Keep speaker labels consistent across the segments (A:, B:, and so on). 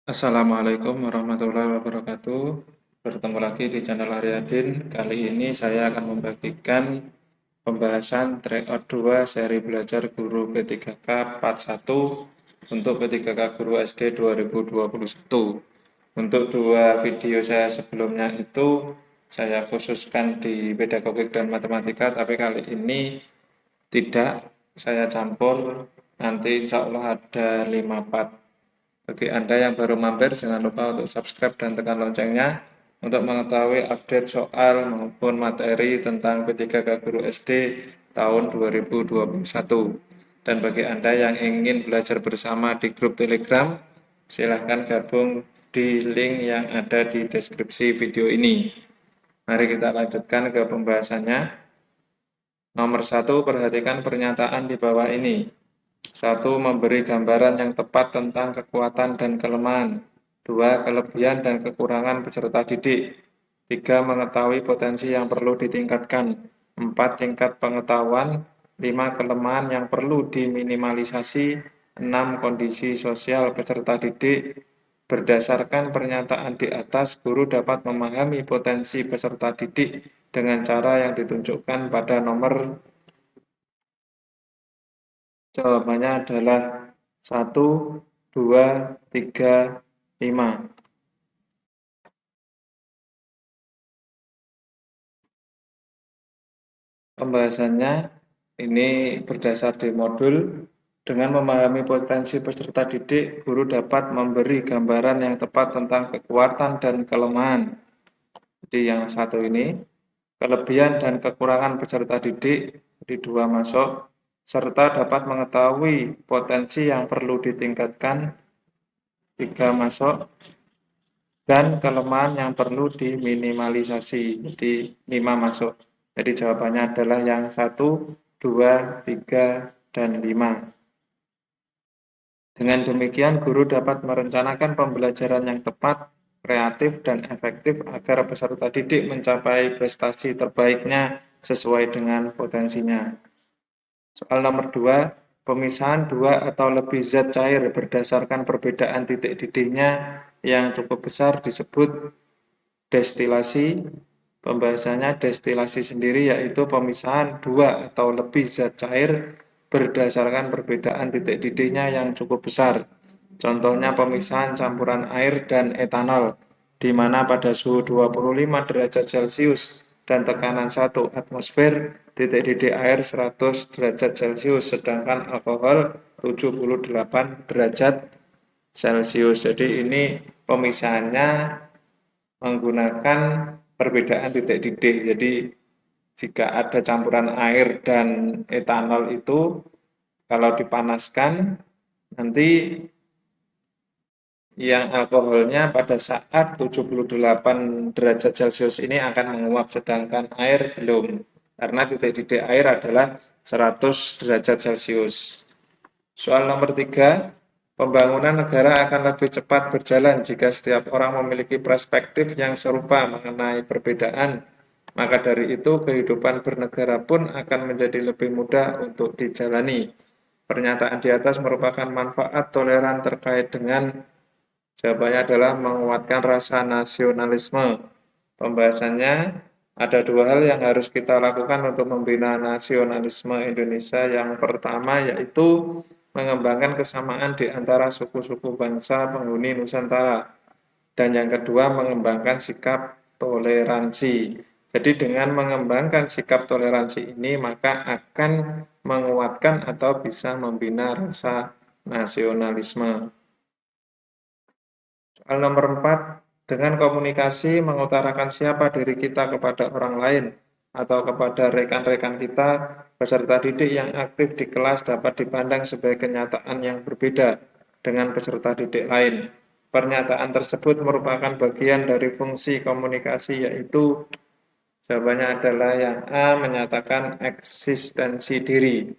A: Assalamualaikum warahmatullahi wabarakatuh. Bertemu lagi di channel Aryadin. Kali ini saya akan membagikan pembahasan tryout 2 seri belajar guru P3K part 1 untuk P3K Guru SD 2021. Untuk dua video saya sebelumnya itu saya khususkan di pedagogik dan matematika, tapi kali ini tidak saya campur. Nanti insya Allah ada 5 part. Bagi Anda yang baru mampir, jangan lupa untuk subscribe dan tekan loncengnya untuk mengetahui update soal maupun materi tentang P3K Guru SD tahun 2021. Dan bagi Anda yang ingin belajar bersama di grup Telegram, silahkan gabung di link yang ada di deskripsi video ini. Mari kita lanjutkan ke pembahasannya. Nomor 1, perhatikan pernyataan di bawah ini. 1. Memberi gambaran yang tepat tentang kekuatan dan kelemahan. 2. Kelebihan dan kekurangan peserta didik. 3. Mengetahui potensi yang perlu ditingkatkan. 4. Tingkat pengetahuan. 5. Kelemahan yang perlu diminimalisasi. 6. Kondisi sosial peserta didik. Berdasarkan pernyataan di atas, guru dapat memahami potensi peserta didik dengan cara yang ditunjukkan pada nomor. Jawabannya adalah 1, 2, 3, 5. Pembahasannya ini berdasar di modul. Dengan memahami potensi peserta didik, guru dapat memberi gambaran yang tepat tentang kekuatan dan kelemahan. Jadi yang satu ini, kelebihan dan kekurangan peserta didik, di 2 masuk, serta dapat mengetahui potensi yang perlu ditingkatkan, 3 masuk, dan kelemahan yang perlu diminimalisasi. Jadi 5 masuk. Jadi jawabannya adalah yang 1, 2, 3, dan 5. Dengan demikian, guru dapat merencanakan pembelajaran yang tepat, kreatif, dan efektif agar peserta didik mencapai prestasi terbaiknya sesuai dengan potensinya. Soal nomor 2, pemisahan 2 atau lebih zat cair berdasarkan perbedaan titik didihnya yang cukup besar disebut destilasi. Pembahasannya destilasi sendiri yaitu pemisahan 2 atau lebih zat cair berdasarkan perbedaan titik didihnya yang cukup besar. Contohnya pemisahan campuran air dan etanol, di mana pada suhu 25 derajat Celcius dan tekanan 1 atmosfer, titik didih air 100 derajat Celcius, sedangkan alkohol 78 derajat Celcius. Jadi ini pemisahannya menggunakan perbedaan titik didih. Jadi jika ada campuran air dan etanol itu kalau dipanaskan nanti yang alkoholnya pada saat 78 derajat Celcius ini akan menguap, sedangkan air belum. Karena titik didih air adalah 100 derajat Celcius. Soal nomor 3, pembangunan negara akan lebih cepat berjalan jika setiap orang memiliki perspektif yang serupa mengenai perbedaan. Maka dari itu, kehidupan bernegara pun akan menjadi lebih mudah untuk dijalani. Pernyataan di atas merupakan manfaat toleran terkait dengan. Jawabannya adalah menguatkan rasa nasionalisme. Pembahasannya ada 2 hal yang harus kita lakukan untuk membina nasionalisme Indonesia. Yang pertama yaitu mengembangkan kesamaan di antara suku-suku bangsa penghuni Nusantara. Dan yang kedua mengembangkan sikap toleransi. Jadi dengan mengembangkan sikap toleransi ini maka akan menguatkan atau bisa membina rasa nasionalisme. Soal nomor 4, dengan komunikasi mengutarakan siapa diri kita kepada orang lain atau kepada rekan-rekan kita, peserta didik yang aktif di kelas dapat dipandang sebagai kenyataan yang berbeda dengan peserta didik lain. Pernyataan tersebut merupakan bagian dari fungsi komunikasi, yaitu jawabannya adalah yang A, menyatakan eksistensi diri.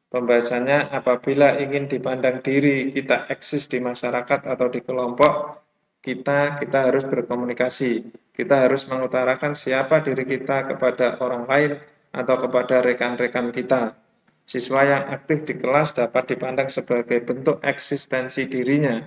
A: Pembahasannya, apabila ingin dipandang diri kita eksis di masyarakat atau di kelompok, kita harus berkomunikasi. Kita harus mengutarakan siapa diri kita kepada orang lain atau kepada rekan-rekan kita. Siswa yang aktif di kelas dapat dipandang sebagai bentuk eksistensi dirinya.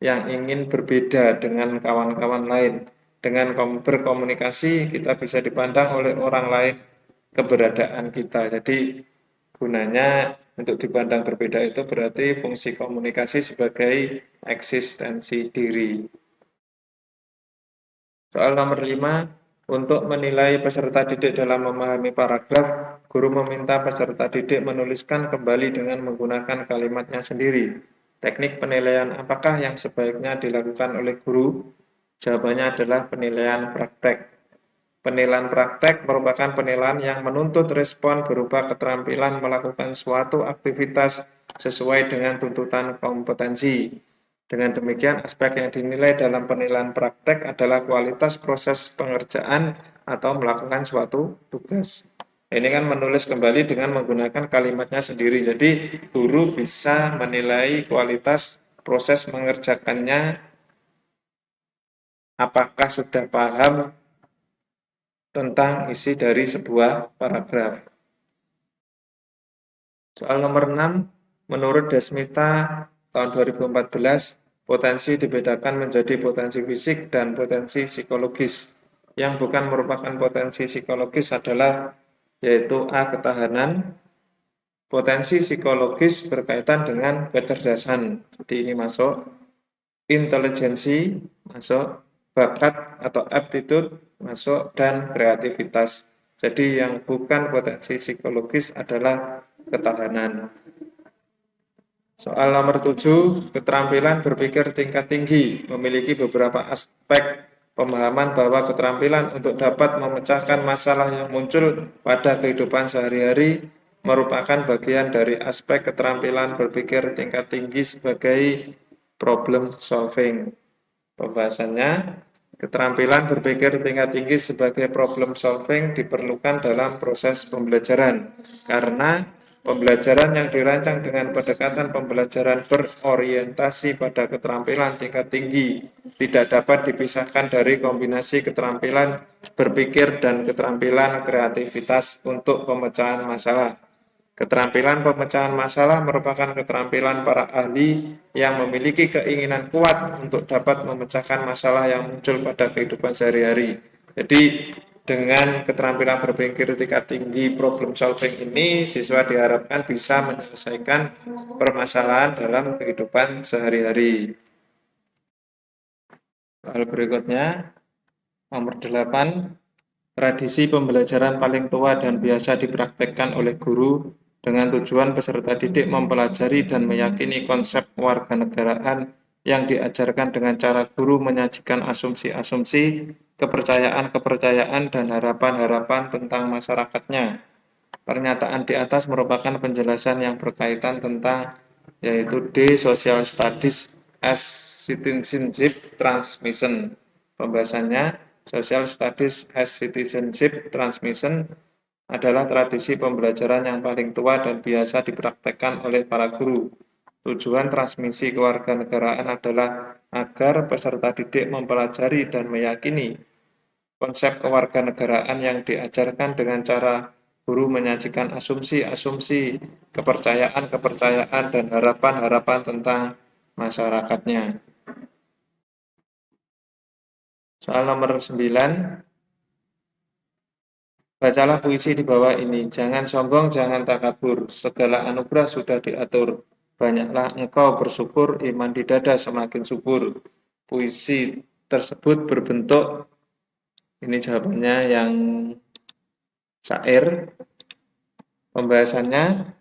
A: yang ingin berbeda dengan kawan-kawan lain. Dengan berkomunikasi, kita bisa dipandang oleh orang lain keberadaan kita. Jadi, gunanya untuk dipandang berbeda itu berarti fungsi komunikasi sebagai eksistensi diri. Soal nomor 5, untuk menilai peserta didik dalam memahami paragraf, guru meminta peserta didik menuliskan kembali dengan menggunakan kalimatnya sendiri. Teknik penilaian apakah yang sebaiknya dilakukan oleh guru? Jawabannya adalah penilaian praktek. Penilaian praktek merupakan penilaian yang menuntut respon berupa keterampilan melakukan suatu aktivitas sesuai dengan tuntutan kompetensi. Dengan demikian, aspek yang dinilai dalam penilaian praktek adalah kualitas proses pengerjaan atau melakukan suatu tugas. Ini kan menulis kembali dengan menggunakan kalimatnya sendiri. Jadi, guru bisa menilai kualitas proses mengerjakannya, apakah sudah paham tentang isi dari sebuah paragraf. Soal nomor 6, menurut Desmita tahun 2014, potensi dibedakan menjadi potensi fisik dan potensi psikologis. Yang bukan merupakan potensi psikologis adalah yaitu A. Ketahanan, potensi psikologis berkaitan dengan kecerdasan. Jadi ini masuk, intelijensi masuk, bakat atau aptitude masuk, dan kreativitas. Jadi yang bukan potensi psikologis adalah ketahanan. Soal nomor 7, keterampilan berpikir tingkat tinggi memiliki beberapa aspek pemahaman bahwa keterampilan untuk dapat memecahkan masalah yang muncul pada kehidupan sehari-hari merupakan bagian dari aspek keterampilan berpikir tingkat tinggi sebagai problem solving. Pembahasannya, keterampilan berpikir tingkat tinggi sebagai problem solving diperlukan dalam proses pembelajaran karena pembelajaran yang dirancang dengan pendekatan pembelajaran berorientasi pada keterampilan tingkat tinggi tidak dapat dipisahkan dari kombinasi keterampilan berpikir dan keterampilan kreativitas untuk pemecahan masalah. Keterampilan pemecahan masalah merupakan keterampilan para ahli yang memiliki keinginan kuat untuk dapat memecahkan masalah yang muncul pada kehidupan sehari-hari. Jadi, dengan keterampilan berpikir tingkat tinggi problem solving ini, siswa diharapkan bisa menyelesaikan permasalahan dalam kehidupan sehari-hari. Hal berikutnya, nomor 8, tradisi pembelajaran paling tua dan biasa dipraktekkan oleh guru dengan tujuan peserta didik mempelajari dan meyakini konsep kewarganegaraan yang diajarkan dengan cara guru menyajikan asumsi-asumsi, kepercayaan-kepercayaan, dan harapan-harapan tentang masyarakatnya. Pernyataan di atas merupakan penjelasan yang berkaitan tentang yaitu D. Social Studies as Citizenship Transmission. Pembahasannya, Social Studies as Citizenship Transmission adalah tradisi pembelajaran yang paling tua dan biasa dipraktekkan oleh para guru. Tujuan transmisi kewarganegaraan adalah agar peserta didik mempelajari dan meyakini konsep kewarganegaraan yang diajarkan dengan cara guru menyajikan asumsi-asumsi, kepercayaan-kepercayaan, dan harapan-harapan tentang masyarakatnya. Soal nomor 9, bacalah puisi di bawah ini. Jangan sombong, jangan takabur. Segala anugerah sudah diatur. Banyaklah engkau bersyukur, iman di dada semakin subur. Puisi tersebut berbentuk, ini jawabannya yang syair. Pembahasannya,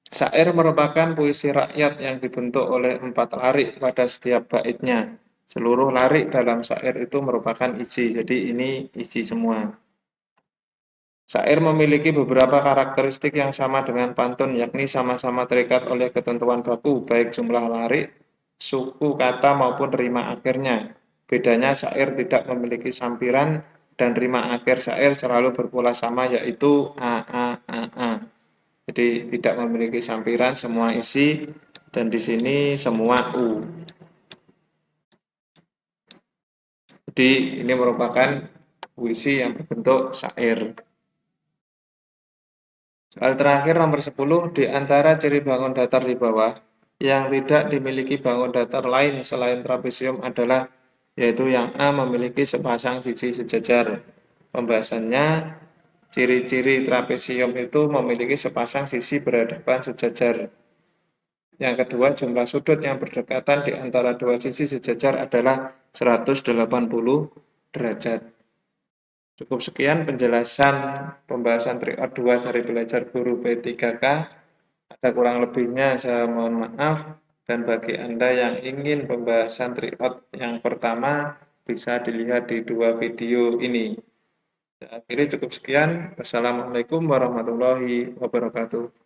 A: syair merupakan puisi rakyat yang dibentuk oleh 4 larik pada setiap baitnya. Seluruh larik dalam syair itu merupakan isi, jadi ini isi semua. Syair memiliki beberapa karakteristik yang sama dengan pantun, yakni sama-sama terikat oleh ketentuan baku, baik jumlah larik, suku kata maupun rima akhirnya. Bedanya syair tidak memiliki sampiran dan rima akhir syair selalu berpola sama, yaitu a. Jadi tidak memiliki sampiran, semua isi, dan di sini semua u. Jadi ini merupakan puisi yang berbentuk syair. Soal terakhir nomor 10, di antara ciri bangun datar di bawah Yang tidak dimiliki bangun datar lain selain trapesium adalah yaitu yang A memiliki sepasang sisi sejajar. Pembahasannya, ciri-ciri trapesium itu memiliki sepasang sisi berhadapan sejajar. Yang kedua, jumlah sudut yang berdekatan di antara dua sisi sejajar adalah 180 derajat. Cukup sekian penjelasan pembahasan triot 2 seri belajar guru P3K. Ada kurang lebihnya saya mohon maaf. Dan bagi Anda yang ingin pembahasan triot yang pertama, bisa dilihat di dua video ini. Saya akhiri cukup sekian. Wassalamualaikum warahmatullahi wabarakatuh.